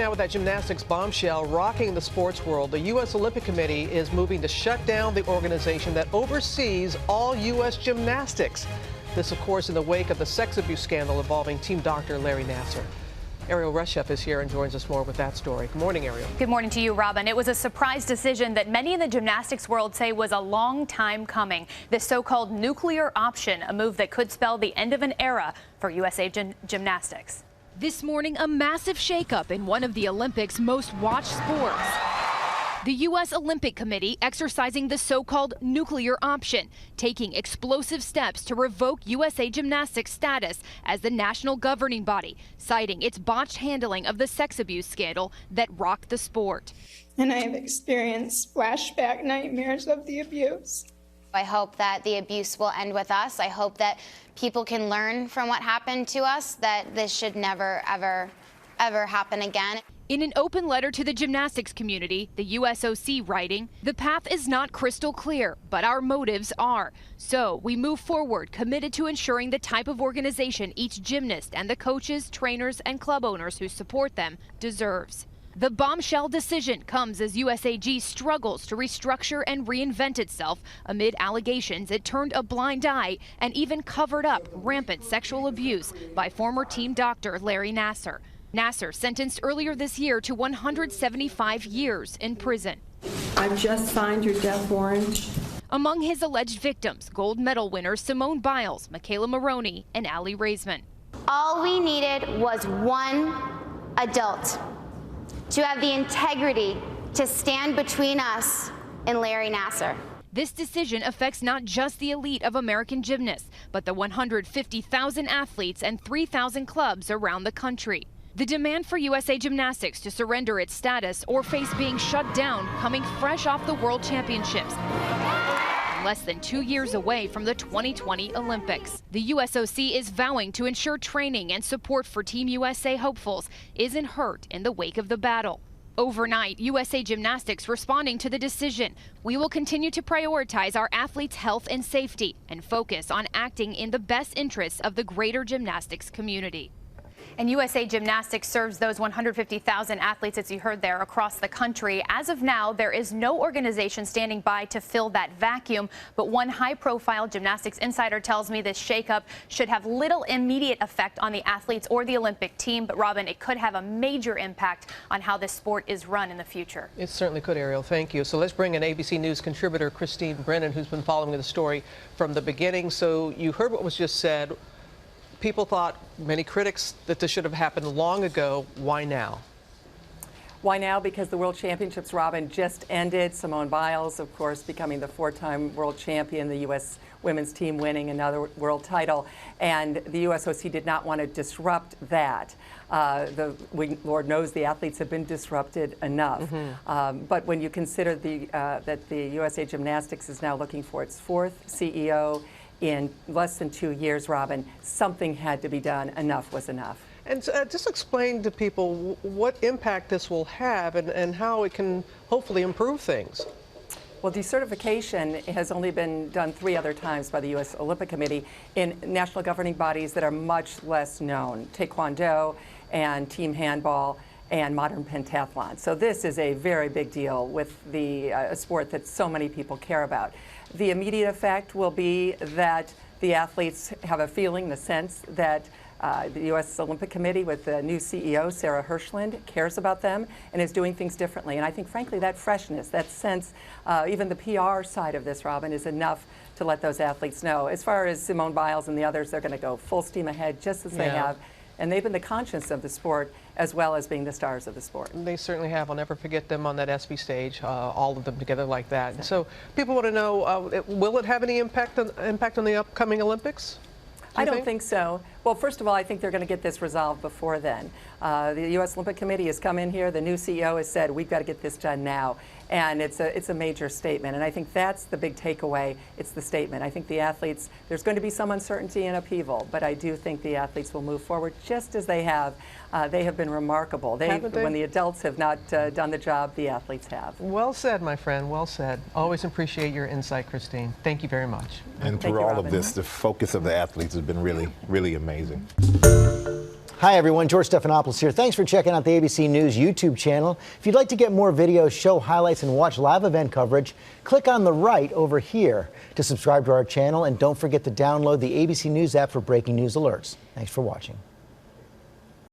now with that gymnastics bombshell rocking the sports world. The U.S. Olympic Committee is moving to shut down the organization that oversees all U.S. gymnastics. This, of course, in the wake of the sex abuse scandal involving team doctor Larry Nassar. Ariel Reshef is here and joins us more with that story. Good morning, Ariel. Good morning to you, Robin. It was a surprise decision that many in the gymnastics world say was a long time coming. This so-called nuclear option, a move that could spell the end of an era for USA Gymnastics. This morning, a massive shakeup in one of the Olympics' most watched sports. The U.S. Olympic Committee exercising the so-called nuclear option, taking explosive steps to revoke USA Gymnastics status as the national governing body, citing its botched handling of the sex abuse scandal that rocked the sport. And I have experienced flashback nightmares of the abuse. I hope that the abuse will end with us. I hope that people can learn from what happened to us, that this should never, ever, ever happen again. In an open letter to the gymnastics community, the USOC writing, "The path is not crystal clear, but our motives are. So we move forward committed to ensuring the type of organization each gymnast and the coaches, trainers, and club owners who support them deserves." The bombshell decision comes as USAG struggles to restructure and reinvent itself amid allegations it turned a blind eye and even covered up rampant sexual abuse by former team doctor Larry Nassar. Nassar sentenced earlier this year to 175 years in prison. I've just signed your death warrant. Among his alleged victims, gold medal winners Simone Biles, Michaela Maroney, and Aly Raisman. All we needed was one adult to have the integrity to stand between us and Larry Nassar. This decision affects not just the elite of American gymnasts, but the 150,000 athletes and 3,000 clubs around the country. The demand for USA Gymnastics to surrender its status or face being shut down coming fresh off the World Championships, less than 2 years away from the 2020 Olympics. The USOC is vowing to ensure training and support for Team USA hopefuls isn't hurt in the wake of the battle. Overnight, USA Gymnastics responding to the decision. "We will continue to prioritize our athletes' health and safety and focus on acting in the best interests of the greater gymnastics community." And USA Gymnastics serves those 150,000 athletes, as you heard there, across the country. As of now, there is no organization standing by to fill that vacuum. But one high-profile gymnastics insider tells me this shakeup should have little immediate effect on the athletes or the Olympic team. But, Robin, it could have a major impact on how this sport is run in the future. It certainly could, Ariel. Thank you. So let's bring in ABC News contributor Christine Brennan, who's been following the story from the beginning. So you heard what was just said. People thought, many critics, that this should have happened long ago. Why now? Why now? Because the World Championships, Robin, just ended. Simone Biles, of course, becoming the 4-time world champion, the U.S. women's team winning another world title. And the USOC did not want to disrupt that. Lord knows the athletes have been disrupted enough. But when you consider that the USA Gymnastics is now looking for its 4th CEO, in less than 2 years, Robin, something had to be done. Enough was enough. And just explain to people what impact this will have and how it can hopefully improve things. Well, decertification has only been done 3 other times by the U.S. Olympic Committee in national governing bodies that are much less known, Taekwondo and team handball and modern pentathlon. So this is a very big deal with the sport that so many people care about. The immediate effect will be that the athletes have a feeling, the sense that the U.S. Olympic Committee with the new CEO, Sarah Hirshland, cares about them and is doing things differently. And I think, frankly, that freshness, that sense, even the PR side of this, Robin, is enough to let those athletes know. As far as Simone Biles and the others, they're going to go full steam ahead, just as they have. And they've been the conscience of the sport as well as being the stars of the sport. They certainly have. I'll never forget them on that ESPY stage, all of them together like that. And so people want to know, will it have any impact on the upcoming Olympics? I don't think so. Well, first of all, I think they're going to get this resolved before then. The U.S. Olympic Committee has come in here. The new CEO has said, we've got to get this done now. And it's a major statement. And I think that's the big takeaway. It's the statement. I think the athletes, there's going to be some uncertainty and upheaval, but I do think the athletes will move forward just as they have. They have been remarkable. When the adults have not done the job, the athletes have. Well said, my friend. Well said. Always appreciate your insight, Christine. Thank you very much. And through all of this, the focus of the athletes has been really, really amazing. Hi, everyone. George Stephanopoulos here. Thanks for checking out the ABC News YouTube channel. If you'd like to get more videos, show highlights, and watch live event coverage, click on the right over here to subscribe to our channel. And don't forget to download the ABC News app for breaking news alerts. Thanks for watching.